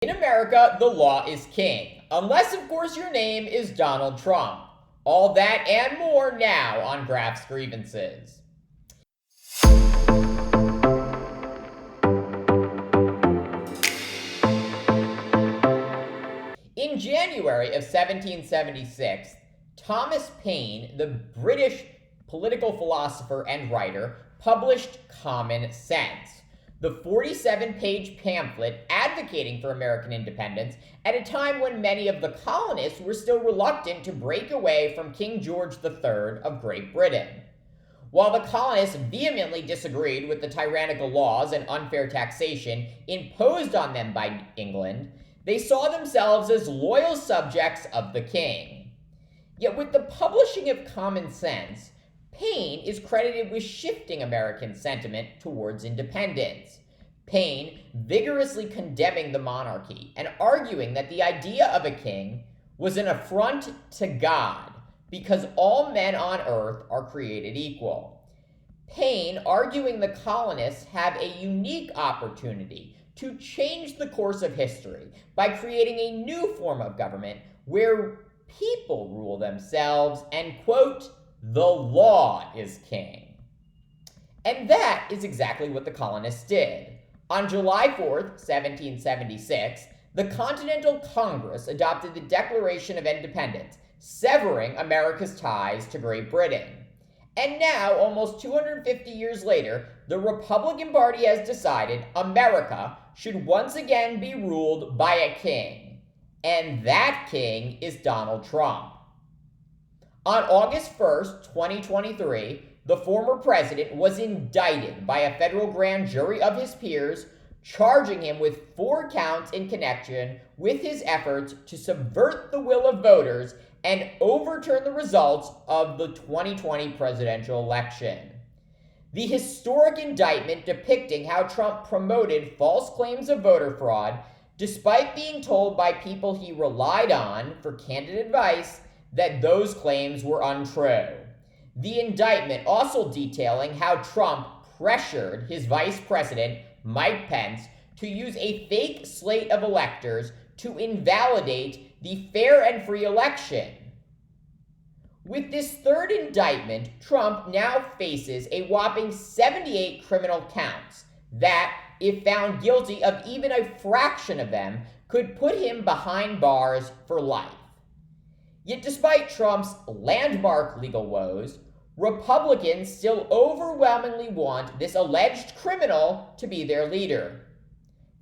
In America, the law is king, unless of course your name is Donald Trump. All that and more now on Graf's Grievances. In January of 1776, Thomas Paine, the British political philosopher and writer, published Common Sense, the 47-page pamphlet advocating for American independence at a time when many of the colonists were still reluctant to break away from King George III of Great Britain. While the colonists vehemently disagreed with the tyrannical laws and unfair taxation imposed on them by England, they saw themselves as loyal subjects of the king. Yet with the publishing of Common Sense, Paine is credited with shifting American sentiment towards independence. Paine vigorously condemning the monarchy and arguing that the idea of a king was an affront to God because all men on earth are created equal. Paine arguing the colonists have a unique opportunity to change the course of history by creating a new form of government where people rule themselves and, quote, the law is king. And that is exactly what the colonists did. On July 4th, 1776, the Continental Congress adopted the Declaration of Independence, severing America's ties to Great Britain. And now, almost 250 years later, the Republican Party has decided America should once again be ruled by a king. And that king is Donald Trump. On August 1st, 2023, the former president was indicted by a federal grand jury of his peers, charging him with 4 counts in connection with his efforts to subvert the will of voters and overturn the results of the 2020 presidential election. The historic indictment depicting how Trump promoted false claims of voter fraud, despite being told by people he relied on for candid advice that those claims were untrue. The indictment also detailing how Trump pressured his vice president, Mike Pence, to use a fake slate of electors to invalidate the fair and free election. With this third indictment, Trump now faces a whopping 78 criminal counts that, if found guilty of even a fraction of them, could put him behind bars for life. Yet despite Trump's landmark legal woes, Republicans still overwhelmingly want this alleged criminal to be their leader.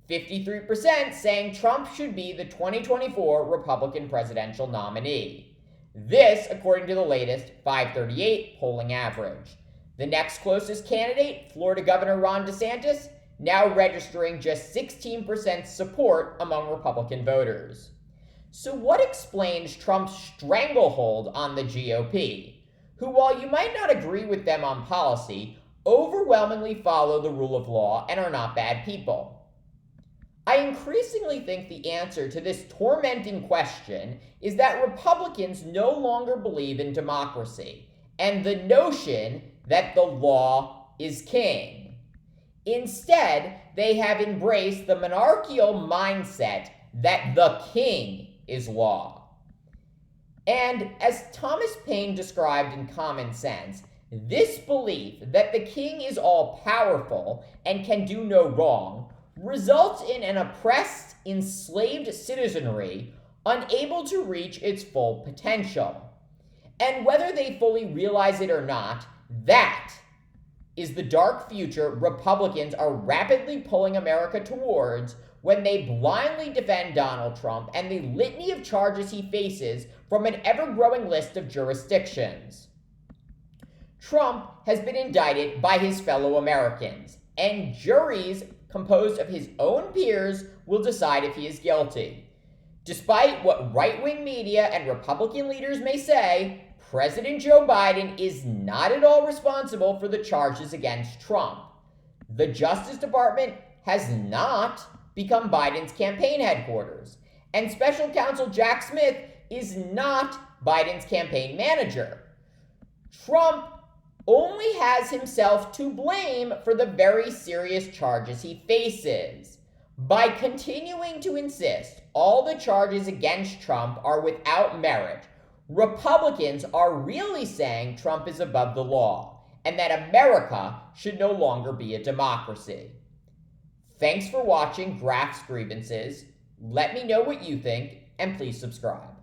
53% saying Trump should be the 2024 Republican presidential nominee. This, according to the latest 538 polling average. The next closest candidate, Florida Governor Ron DeSantis, now registering just 16% support among Republican voters. So what explains Trump's stranglehold on the GOP, who, while you might not agree with them on policy, overwhelmingly follow the rule of law and are not bad people? I increasingly think the answer to this tormenting question is that Republicans no longer believe in democracy and the notion that the law is king. Instead, they have embraced the monarchical mindset that the king is law. And as Thomas Paine described in Common Sense, this belief that the king is all-powerful and can do no wrong results in an oppressed, enslaved citizenry unable to reach its full potential. And whether they fully realize it or not, that is the dark future Republicans are rapidly pulling America towards when they blindly defend Donald Trump and the litany of charges he faces from an ever-growing list of jurisdictions. Trump has been indicted by his fellow Americans, and juries composed of his own peers will decide if he is guilty. Despite what right-wing media and Republican leaders may say, President Joe Biden is not at all responsible for the charges against Trump. The Justice Department has not become Biden's campaign headquarters, and Special Counsel Jack Smith is not Biden's campaign manager. Trump only has himself to blame for the very serious charges he faces. By continuing to insist all the charges against Trump are without merit, Republicans are really saying Trump is above the law and that America should no longer be a democracy. Thanks for watching Graph's Grievances. Let me know what you think, and please subscribe.